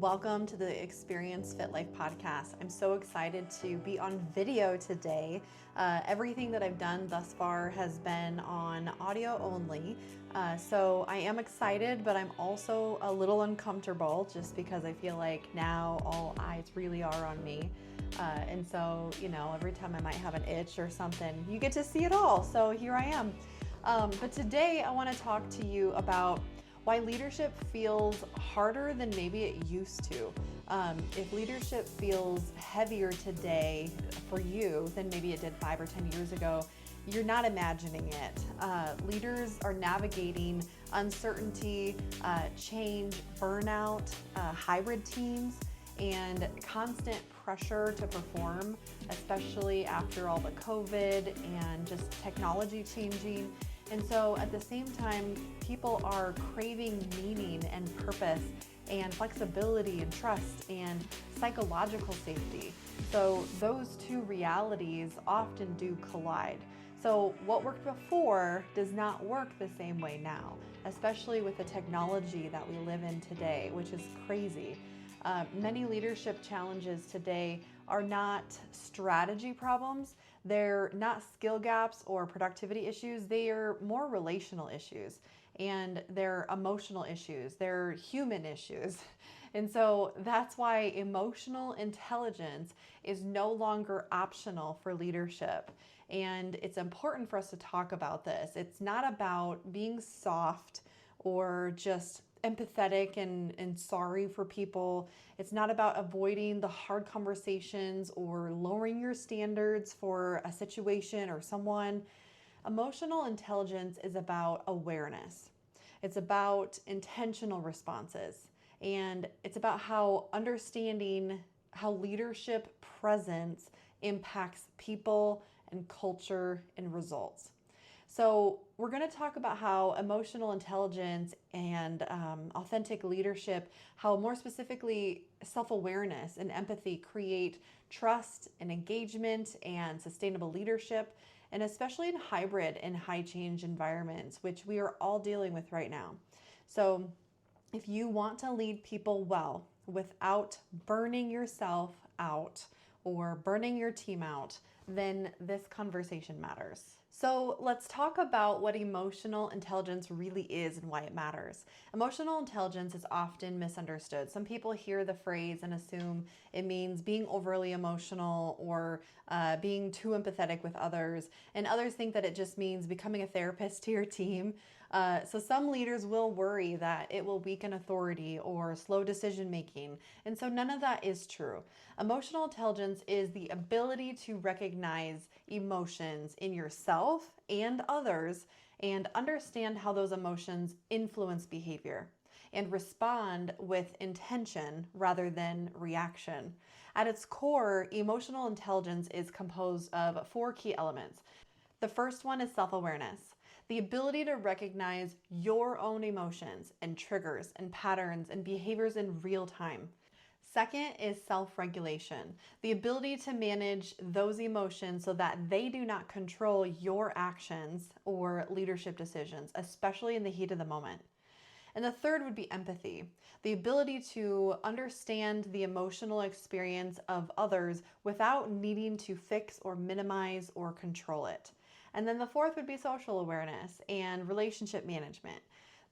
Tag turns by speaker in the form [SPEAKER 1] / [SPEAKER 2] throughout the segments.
[SPEAKER 1] Welcome to the Experience Fit Life podcast. I'm so excited to be on video today. Everything that I've done thus far has been on audio only. So I am excited, but I'm also a little uncomfortable just because I feel like now all eyes really are on me. And so, every time I might have an itch or something, you get to see it all. So here I am. But today I want to talk to you about why leadership feels harder than maybe it used to. If leadership feels heavier today for you than maybe it did 5 or 10 years ago, you're not imagining it. Leaders are navigating uncertainty, change, burnout, hybrid teams, and constant pressure to perform, especially after all the COVID and just technology changing. And so at the same time, people are craving meaning and purpose and flexibility and trust and psychological safety. So those two realities often do collide. So what worked before does not work the same way now, especially with the technology that we live in today, which is crazy. Many leadership challenges today are not strategy problems. They're not skill gaps or productivity issues. They are more relational issues, and they're emotional issues. They're human issues. And so that's why emotional intelligence is no longer optional for leadership. And it's important for us to talk about this. It's not about being soft or just empathetic and sorry for people. It's not about avoiding the hard conversations or lowering your standards for a situation or someone. Emotional intelligence is about awareness. It's about intentional responses. And it's about how understanding how leadership presence impacts people and culture and results. So we're going to talk about how emotional intelligence and authentic leadership, how more specifically self-awareness and empathy create trust and engagement and sustainable leadership, and especially in hybrid and high change environments, which we are all dealing with right now. So if you want to lead people well without burning yourself out or burning your team out, then this conversation matters. So let's talk about what emotional intelligence really is and why it matters. Emotional intelligence is often misunderstood. Some people hear the phrase and assume it means being overly emotional or being too empathetic with others, and others think that it just means becoming a therapist to your team. So some leaders will worry that it will weaken authority or slow decision making, and so none of that is true. Emotional intelligence is the ability to recognize emotions in yourself and others and understand how those emotions influence behavior and respond with intention rather than reaction. At its core, emotional intelligence is composed of 4 key elements. The first one is self-awareness, the ability to recognize your own emotions and triggers and patterns and behaviors in real time. Second is self-regulation, the ability to manage those emotions so that they do not control your actions or leadership decisions, especially in the heat of the moment. And the third would be empathy, the ability to understand the emotional experience of others without needing to fix or minimize or control it. And then the fourth would be social awareness and relationship management,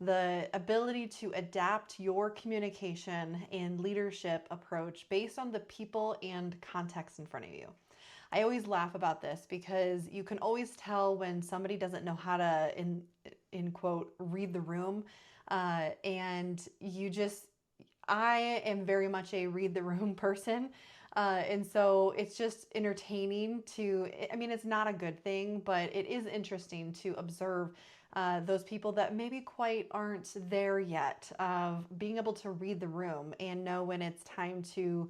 [SPEAKER 1] the ability to adapt your communication and leadership approach based on the people and context in front of you. I always laugh about this because you can always tell when somebody doesn't know how to, in quote, read the room. And I am very much a read the room person. And so it's just entertaining it's not a good thing, but it is interesting to observe those people that maybe quite aren't there yet, of being able to read the room and know when it's time to,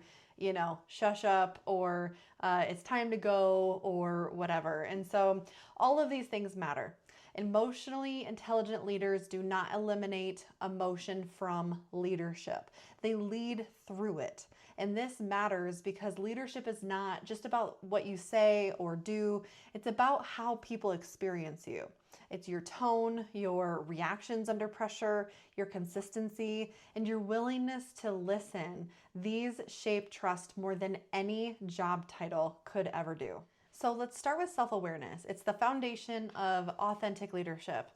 [SPEAKER 1] shush up or it's time to go or whatever. And so all of these things matter. Emotionally intelligent leaders do not eliminate emotion from leadership. They lead through it. And this matters because leadership is not just about what you say or do, it's about how people experience you. It's your tone, your reactions under pressure, your consistency, and your willingness to listen. These shape trust more than any job title could ever do. So let's start with self-awareness. It's the foundation of authentic leadership.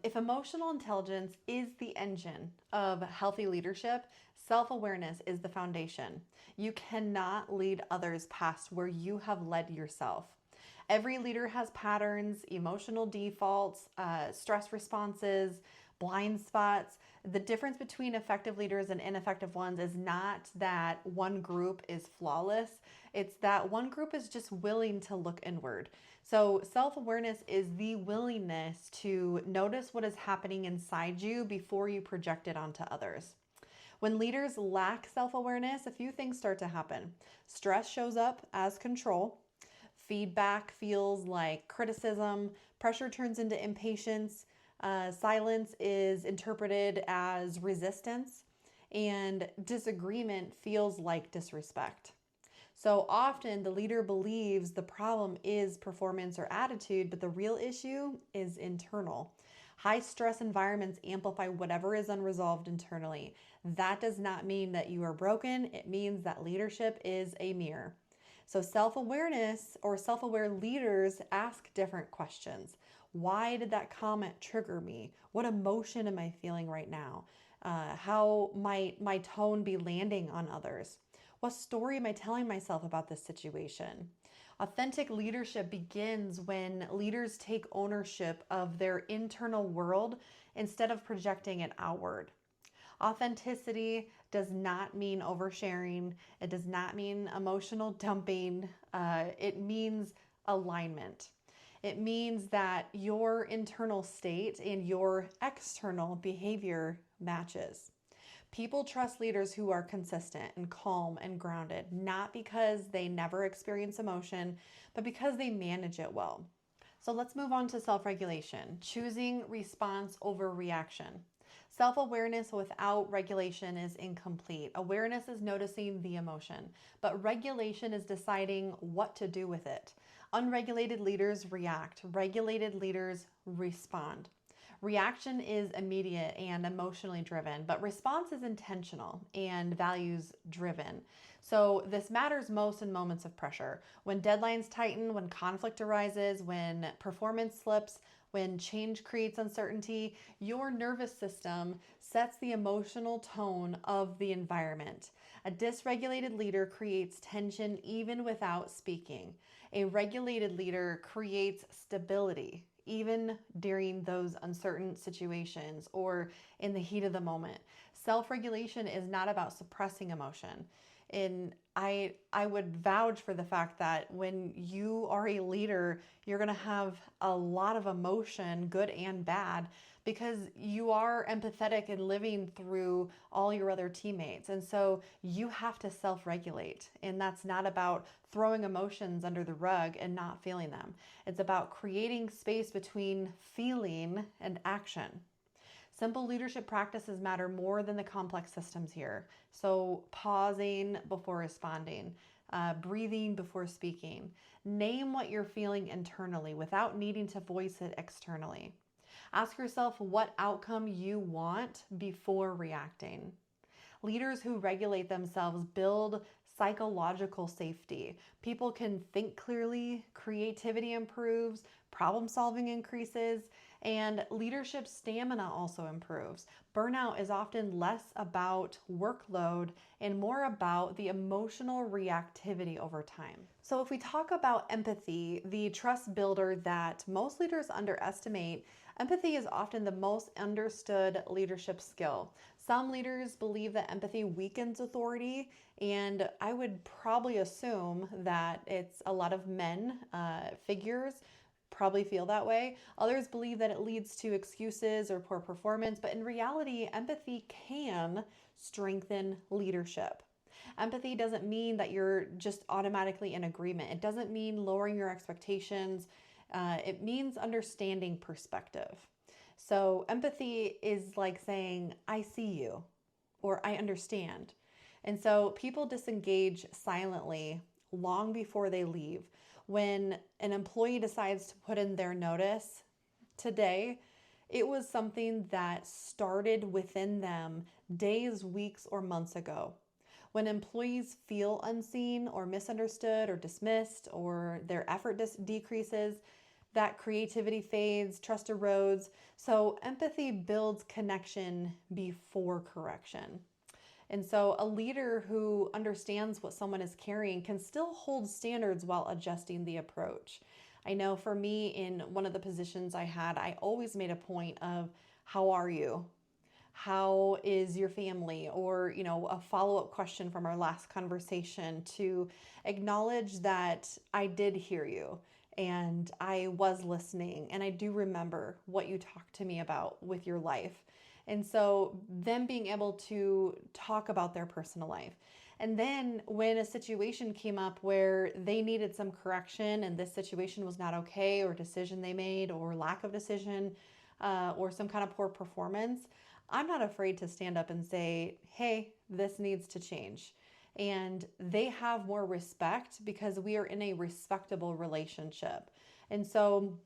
[SPEAKER 1] If emotional intelligence is the engine of healthy leadership, self-awareness is the foundation. You cannot lead others past where you have led yourself. Every leader has patterns, emotional defaults, stress responses, blind spots. The difference between effective leaders and ineffective ones is not that one group is flawless. It's that one group is just willing to look inward. So self-awareness is the willingness to notice what is happening inside you before you project it onto others. When leaders lack self-awareness, a few things start to happen. Stress shows up as control. Feedback feels like criticism. Pressure turns into impatience. Silence is interpreted as resistance. And disagreement feels like disrespect. So often the leader believes the problem is performance or attitude, but the real issue is internal. High stress environments amplify whatever is unresolved internally. That does not mean that you are broken. It means that leadership is a mirror. So self-awareness or self-aware leaders ask different questions. Why did that comment trigger me? What emotion am I feeling right now? How might my tone be landing on others? What story am I telling myself about this situation? Authentic leadership begins when leaders take ownership of their internal world instead of projecting it outward. Authenticity does not mean oversharing. It does not mean emotional dumping. It means alignment. It means that your internal state and your external behavior matches. People trust leaders who are consistent and calm and grounded, not because they never experience emotion, but because they manage it well. So let's move on to self-regulation, choosing response over reaction. Self-awareness without regulation is incomplete. Awareness is noticing the emotion, but regulation is deciding what to do with it. Unregulated leaders react. Regulated leaders respond. Reaction is immediate and emotionally driven, but response is intentional and values driven. So this matters most in moments of pressure. When deadlines tighten, when conflict arises, when performance slips, when change creates uncertainty, your nervous system sets the emotional tone of the environment. A dysregulated leader creates tension even without speaking. A regulated leader creates stability even during those uncertain situations or in the heat of the moment. Self-regulation is not about suppressing emotion. And I would vouch for the fact that when you are a leader, you're going to have a lot of emotion, good and bad, because you are empathetic and living through all your other teammates. And so you have to self-regulate. And that's not about throwing emotions under the rug and not feeling them. It's about creating space between feeling and action. Simple leadership practices matter more than the complex systems here. So pausing before responding, breathing before speaking. Name what you're feeling internally without needing to voice it externally. Ask yourself what outcome you want before reacting. Leaders who regulate themselves build psychological safety. People can think clearly, creativity improves, problem solving increases, and leadership stamina also improves. Burnout is often less about workload and more about the emotional reactivity over time. So if we talk about empathy, the trust builder that most leaders underestimate, empathy is often the most understood leadership skill. Some leaders believe that empathy weakens authority, and I would probably assume that it's a lot of men, figures, probably feel that way. Others believe that it leads to excuses or poor performance, but in reality, empathy can strengthen leadership. Empathy doesn't mean that you're just automatically in agreement. It doesn't mean lowering your expectations. It means understanding perspective. So empathy is like saying, I see you, or I understand. And so people disengage silently long before they leave. When an employee decides to put in their notice today, it was something that started within them days, weeks, or months ago. When employees feel unseen or misunderstood or dismissed, or their effort decreases, that creativity fades, trust erodes. So empathy builds connection before correction. And so a leader who understands what someone is carrying can still hold standards while adjusting the approach. I know for me, in one of the positions I had, I always made a point of, how are you? How is your family? Or, a follow-up question from our last conversation to acknowledge that I did hear you and I was listening and I do remember what you talked to me about with your life. And so them being able to talk about their personal life. And then when a situation came up where they needed some correction and this situation was not okay, or decision they made, or lack of decision, or some kind of poor performance, I'm not afraid to stand up and say, hey, this needs to change. And they have more respect because we are in a respectable relationship. And so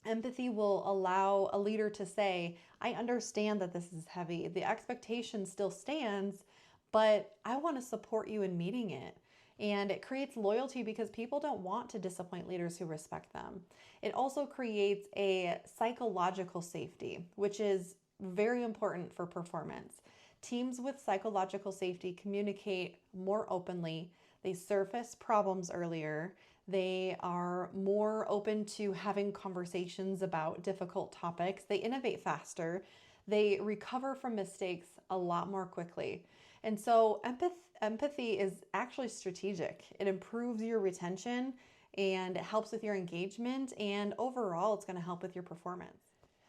[SPEAKER 1] empathy will allow a leader to say, I understand that this is heavy. The expectation still stands, but I want to support you in meeting it. And it creates loyalty because people don't want to disappoint leaders who respect them. It also creates a psychological safety, which is very important for performance. Teams with psychological safety communicate more openly. They surface problems earlier. They are more open to having conversations about difficult topics. They innovate faster. They recover from mistakes a lot more quickly. And so empathy is actually strategic. It improves your retention and it helps with your engagement, and overall it's going to help with your performance.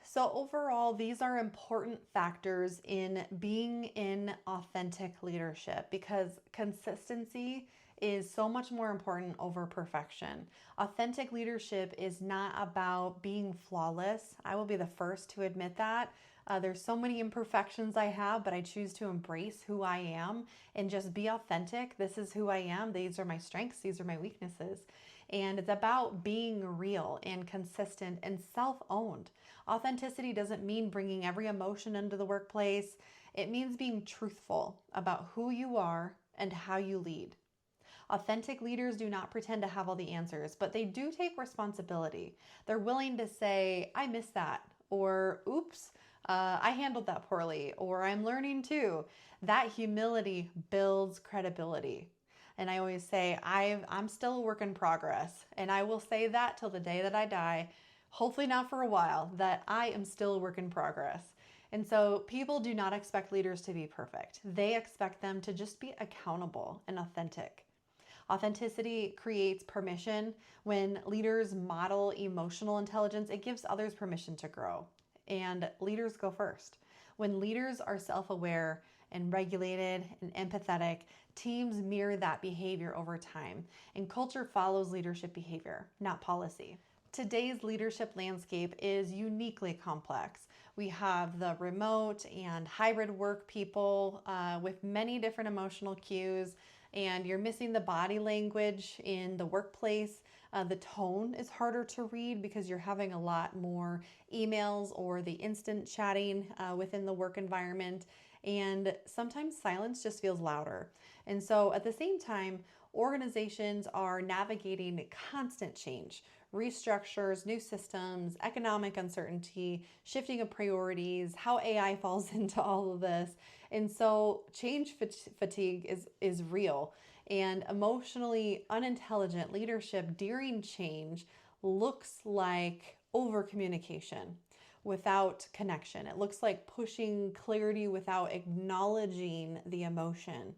[SPEAKER 1] So overall, these are important factors in being in authentic leadership because consistency is so much more important over perfection. Authentic leadership is not about being flawless. I will be the first to admit that. There's so many imperfections I have, but I choose to embrace who I am and just be authentic. This is who I am. These are my strengths. These are my weaknesses. And it's about being real and consistent and self-owned. Authenticity doesn't mean bringing every emotion into the workplace. It means being truthful about who you are and how you lead. Authentic leaders do not pretend to have all the answers, but they do take responsibility. They're willing to say, I missed that, or oops, I handled that poorly, or I'm learning too. That humility builds credibility. And I always say, I'm still a work in progress. And I will say that till the day that I die, hopefully not for a while, that I am still a work in progress. And so people do not expect leaders to be perfect. They expect them to just be accountable and authentic. Authenticity creates permission. When leaders model emotional intelligence, it gives others permission to grow. And leaders go first. When leaders are self-aware and regulated and empathetic, teams mirror that behavior over time. And culture follows leadership behavior, not policy. Today's leadership landscape is uniquely complex. We have the remote and hybrid work people with many different emotional cues, and you're missing the body language in the workplace. The tone is harder to read because you're having a lot more emails or the instant chatting within the work environment. And sometimes silence just feels louder. And so at the same time, organizations are navigating constant change, restructures, new systems, economic uncertainty, shifting of priorities, how AI falls into all of this. And so change fatigue is real. And emotionally unintelligent leadership during change looks like over communication without connection. It looks like pushing clarity without acknowledging the emotion.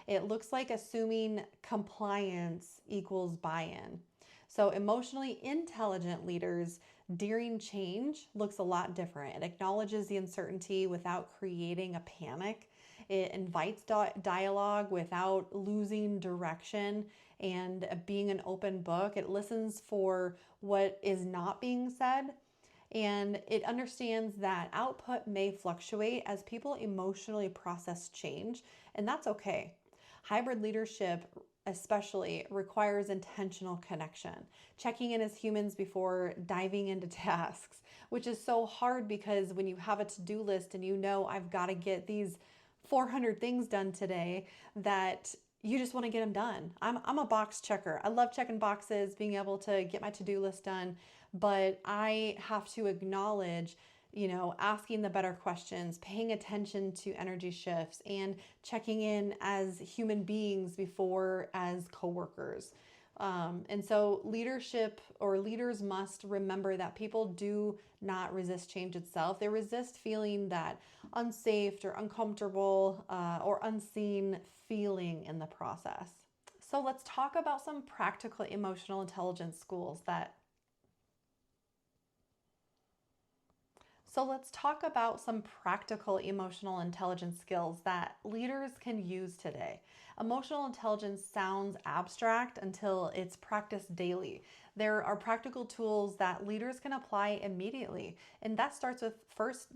[SPEAKER 1] It looks like assuming compliance equals buy-in. So emotionally intelligent leaders during change looks a lot different. It acknowledges the uncertainty without creating a panic. It invites dialogue without losing direction and being an open book. It listens for what is not being said. And it understands that output may fluctuate as people emotionally process change, and that's okay. Hybrid leadership especially requires intentional connection, checking in as humans before diving into tasks, which is so hard because when you have a to-do list and you know I've got to get these 400 things done today, that you just want to get them done. I'm a box checker. I love checking boxes, being able to get my to-do list done, but I have to acknowledge, asking the better questions, paying attention to energy shifts, and checking in as human beings before as coworkers. And so leadership or leaders must remember that people do not resist change itself. They resist feeling that unsafe or uncomfortable or unseen feeling in the process. So let's talk about some practical emotional intelligence skills that So let's talk about some practical emotional intelligence skills that leaders can use today. Emotional intelligence sounds abstract until it's practiced daily. There are practical tools that leaders can apply immediately, and that starts with first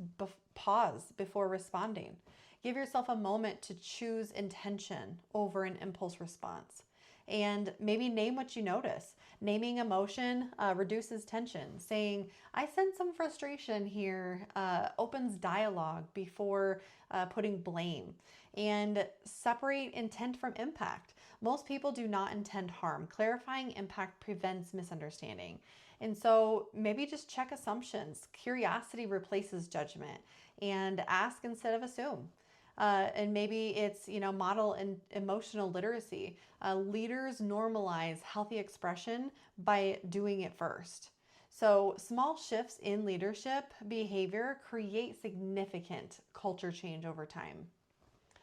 [SPEAKER 1] pause before responding. Give yourself a moment to choose intention over an impulse response. And maybe name what you notice. Naming emotion reduces tension. Saying, I sense some frustration here, opens dialogue before putting blame. And separate intent from impact. Most people do not intend harm. Clarifying impact prevents misunderstanding. And so maybe just check assumptions. Curiosity replaces judgment. And ask instead of assume. And maybe it's, model and emotional literacy. Leaders normalize healthy expression by doing it first. So small shifts in leadership behavior create significant culture change over time.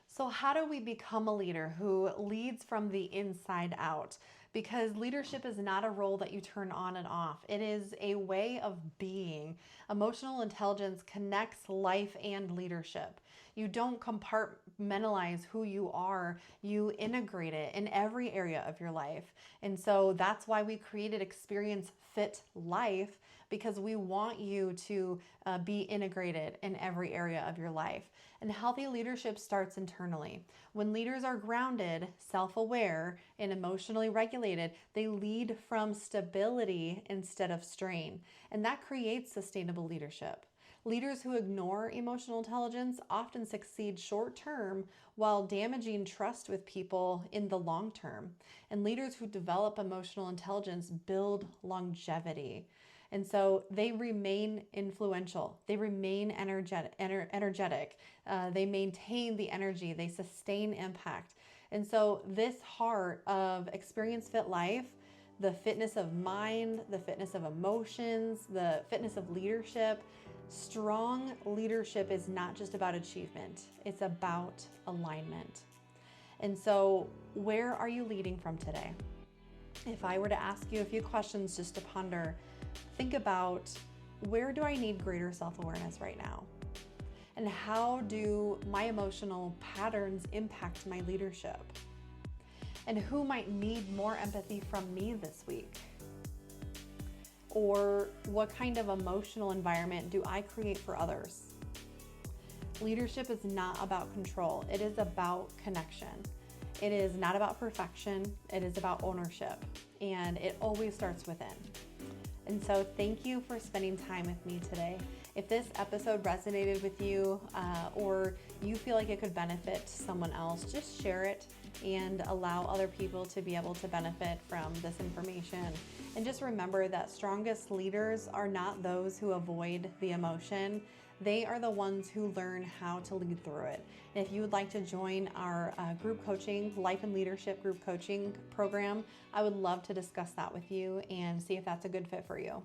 [SPEAKER 1] So how do we become a leader who leads from the inside out? Because leadership is not a role that you turn on and off. It is a way of being. Emotional intelligence connects life and leadership. You don't compartmentalize who you are. You integrate it in every area of your life. And so that's why we created Experience Fit Life, because we want you to be integrated in every area of your life. And healthy leadership starts internally. When leaders are grounded, self-aware, and emotionally regulated, they lead from stability instead of strain. And that creates sustainable leadership. Leaders who ignore emotional intelligence often succeed short-term while damaging trust with people in the long term. And leaders who develop emotional intelligence build longevity. And so they remain influential. They remain energetic. They maintain the energy. They sustain impact. And so this heart of Experience Fit Life, the fitness of mind, the fitness of emotions, the fitness of leadership, strong leadership is not just about achievement. It's about alignment. And so where are you leading from today? If I were to ask you a few questions just to ponder, think about, where do I need greater self-awareness right now? And how do my emotional patterns impact my leadership? And who might need more empathy from me this week? Or what kind of emotional environment do I create for others? Leadership is not about control. It is about connection. It is not about perfection. It is about ownership. And it always starts within. And so thank you for spending time with me today. If this episode resonated with you or you feel like it could benefit someone else, just share it and allow other people to be able to benefit from this information. And just remember that strongest leaders are not those who avoid the emotion. They are the ones who learn how to lead through it. And if you would like to join our group coaching, life and leadership group coaching program, I would love to discuss that with you and see if that's a good fit for you.